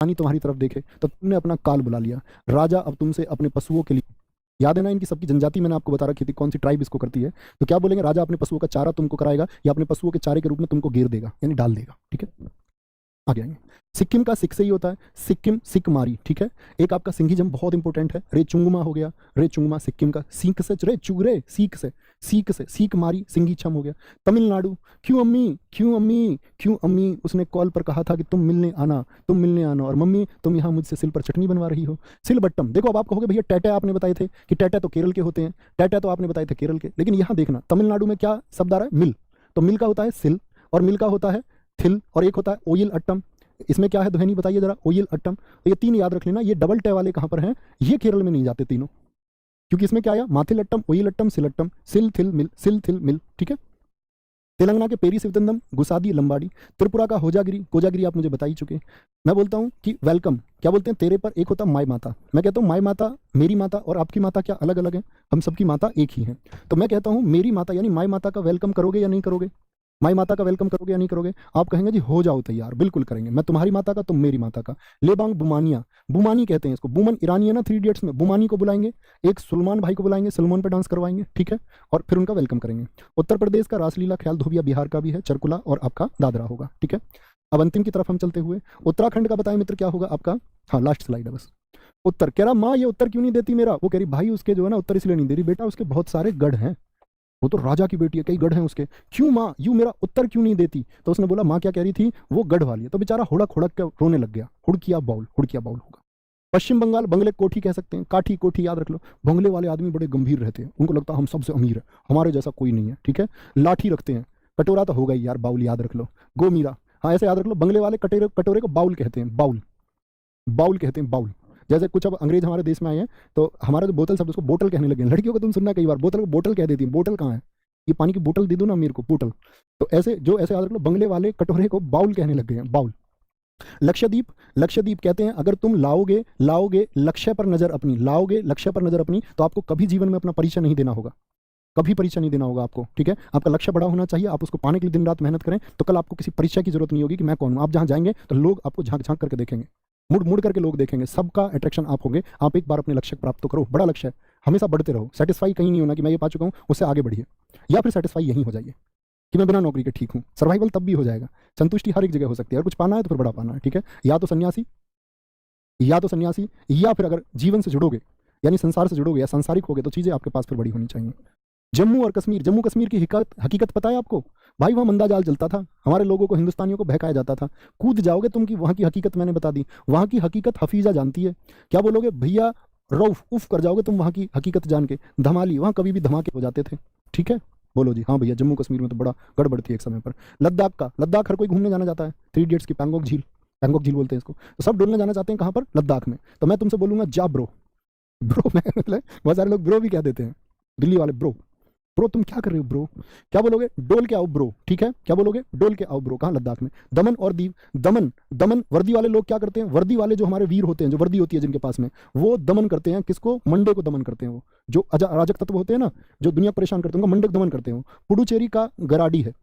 रानी तुम्हारी तरफ देखे तो तुमने अपना काल बुला लिया। राजा अब तुमसे अपने पशुओं के लिए, याद है ना इनकी सबकी जनजाति मैंने आपको बता रखी थी कौन सी ट्राइब इसको करती है, तो क्या बोलेंगे, राजा अपने पशुओं का चारा तुमको कराएगा या अपने पशुओं के चारे के रूप में तुमको घेर देगा, यानी डाल देगा। ठीक है, आगे आएंगे। सिक्किम का सिक से ही होता है, सिक्किम सिक मारी। ठीक है, एक आपका सिंघीजम बहुत इंपॉर्टेंट है, रे चुंगमा हो गया, रे चुंगमा सिक्किम का, सीख से रे चुगरे, सीख से सीख मारी, सिंघी छम हो गया। तमिलनाडु, क्यों अम्मी क्यों अम्मी क्यों अम्मी, उसने कॉल पर कहा था कि तुम मिलने आना, तुम मिलने आना, और मम्मी तुम यहाँ मुझसे सिल पर चटनी बनवा रही हो। सिलबट्टम, देखो अब आप कहोगे भैया टैटा आपने बताए थे कि टैटा तो केरल के होते हैं, टैटा तो आपने बताए थे केरल के, लेकिन यहाँ देखना तमिलनाडु में क्या शब्द आ रहा है, मिल, तो मिल का होता है सिल, और मिल का होता है थिल, और एक होता है ओयल अट्टम। इसमें क्या है ध्वनि बताइए जरा, ओयल अट्टम। तो ये तीन याद रख लेना, ये डबल टे वाले कहाँ पर हैं, ये केरल में नहीं जाते तीनों, क्योंकि इसमें क्या आया, माथिल अट्टम, ओयल अट्टम, सिलट्टम, सिल थिल मिल, सिल थिल मिल। ठीक है, तेलंगाना के पेरी सिवतंदम, गुसादी लंबाड़ी, त्रिपुरा का होजागिरी, कोजागिरी आप मुझे बता ही चुके। मैं बोलता हूँ कि वेलकम क्या बोलते हैं तेरे पर, एक होता माई माता, मैं कहता हूँ माई माता, मेरी माता और आपकी माता क्या अलग अलग है, हम सबकी माता एक ही है। तो मैं कहता हूँ मेरी माता यानी माई माता का वेलकम करोगे या नहीं करोगे, माई माता का वेलकम करोगे या नहीं करोगे, आप कहेंगे जी हो जाओ तैयार, बिल्कुल करेंगे, मैं तुम्हारी माता का तुम मेरी माता का। लेबांग बुमानिया, बुमानी कहते हैं इसको, बुमन ईरानी है ना 3 इडियट्स में, बुमानी को बुलाएंगे, एक सुलमान भाई को बुलाएंगे, सलमान पे डांस करवाएंगे। ठीक है, और फिर उनका वेलकम करेंगे। उत्तर प्रदेश का रासलीला ख्याल धोबिया बिहार का भी है, चरकुला और आपका दादरा होगा। ठीक है, अब अंतिम की तरफ हम चलते हुए, उत्तराखंड का बताएं मित्र क्या होगा आपका, हाँ लास्ट स्लाइड है बस। उत्तर, कह रहा माँ ये उत्तर क्यों नहीं देती मेरा, वो कह रही भाई उसके जो है ना उत्तर इसलिए नहीं दे रही बेटा, उसके बहुत सारे गढ़ हैं, वो तो राजा की बेटी है, कई गढ़ हैं उसके, क्यों माँ यू मेरा उत्तर क्यों नहीं देती। तो उसने बोला माँ क्या कह रही थी, वो गढ़ वाली है, तो बेचारा हुड़क हुड़क के रोने लग गया, हुड़किया बाउल, हुड़किया बाउल होगा। पश्चिम बंगाल, बंगले कोठी कह सकते हैं, काठी कोठी याद रख लो, बंगले वाले आदमी बड़े गंभीर रहते हैं, उनको लगता है हम सबसे अमीर है, हमारे जैसा कोई नहीं है। ठीक है, लाठी रखते हैं, कटोरा तो होगा ही यार, बाउल याद रख लो, गोमीरा, हाँ ऐसे याद रख लो, बंगले वाले कटोरे कटोरे को बाउल कहते हैं, बाउल, बाउल कहते हैं, बाउल। जैसे कुछ अब अंग्रेज हमारे देश में आए हैं तो हमारा जो बोतल शब्द उसको बोतल कहने लगे हैं, लड़कियों को तुम सुनना कई बार बोतल को बोतल कह देती है, बोतल कहाँ है, ये पानी की बोतल दे दो ना मेरे को, बोतल। तो ऐसे जो ऐसे याद रख लो, बंगले वाले कटोरे को बाउल कहने लग गए हैं, बाउल। लक्षद्वीप, लक्षद्वीप कहते हैं अगर तुम लाओगे लाओगे लक्ष्य पर नजर अपनी, लाओगे लक्ष्य पर नजर अपनी, तो आपको कभी जीवन में अपना परिचय नहीं देना होगा, कभी परिचय नहीं देना होगा आपको। ठीक है, आपका लक्ष्य बड़ा होना चाहिए, आप उसको पाने के लिए दिन रात मेहनत करें, तो कल आपको किसी परिचय की जरूरत नहीं होगी कि मैं कौन हूं। आप जहां जाएंगे तो लोग आपको झांक झांक करके देखेंगे, मुड़ मुड़ करके लोग देखेंगे, सबका अट्रैक्शन आप होंगे। आप एक बार अपने लक्ष्य प्राप्त तो करो, बड़ा लक्ष्य है, हमेशा बढ़ते रहो, सेटिस्फाई कहीं नहीं होना कि मैं ये पा चुका हूं उससे आगे बढ़िए, या फिर सेटिस्फाई यहीं हो जाइए कि मैं बिना नौकरी के ठीक हूं, सर्वाइवल तब भी हो जाएगा, संतुष्टि हर एक जगह हो सकती है, अगर कुछ पाना है तो फिर बड़ा पाना है। ठीक है, या तो सन्यासी, या तो सन्यासी, या फिर अगर जीवन से जुड़ोगे यानी संसार से जुड़ोगे या सांसारिक होगे तो चीजें आपके पास फिर बड़ी होनी चाहिए। जम्मू और कश्मीर, जम्मू कश्मीर की हकीकत पता है आपको भाई, वहां मंदा जाल चलता था, हमारे लोगों को हिंदुस्तानियों को बहकाया जाता था, कूद जाओगे तुम कि वहां की हकीकत मैंने बता दी, वहां की हकीकत हफीजा जानती है, क्या बोलोगे भैया, रऊफ उफ कर जाओगे तुम वहां की हकीकत जान के, धमाली, वहां कभी भी धमाके हो जाते थे। ठीक है, बोलो जी हाँ भैया, जम्मू कश्मीर में तो बड़ा गड़बड़ थी एक समय पर। लद्दाख का, लद्दाख हर कोई घूमने जाना चाहता है, 3 इडियट्स की पैंगोंग झील, पैंगोंग झील बोलते हैं इसको, तो सब डोलने जाना चाहते हैं कहाँ पर, लद्दाख में। तो मैं तुमसे बोलूंगा जा ब्रो, ब्रो मैं मतलब बहुत सारे लोग ब्रो भी कह देते हैं, दिल्ली वाले ब्रो, ब्रो तुम क्या कर रहे हो ब्रो, क्या बोलोगे, डोल के आओ ब्रो। ठीक है, क्या बोलोगे, डोल के आओ ब्रो, कहाँ, लद्दाख में। दमन और दीव, दमन, दमन वर्दी वाले लोग क्या करते हैं, वर्दी वाले जो हमारे वीर होते हैं, जो वर्दी होती है जिनके पास में, वो दमन करते हैं किसको, मंडे को दमन करते हैं, वो जो अराजक तत्व होते हैं ना, जो दुनिया परेशान करते हैं उनका मंडे को दमन करते हैं। पुडुचेरी का गराडी है,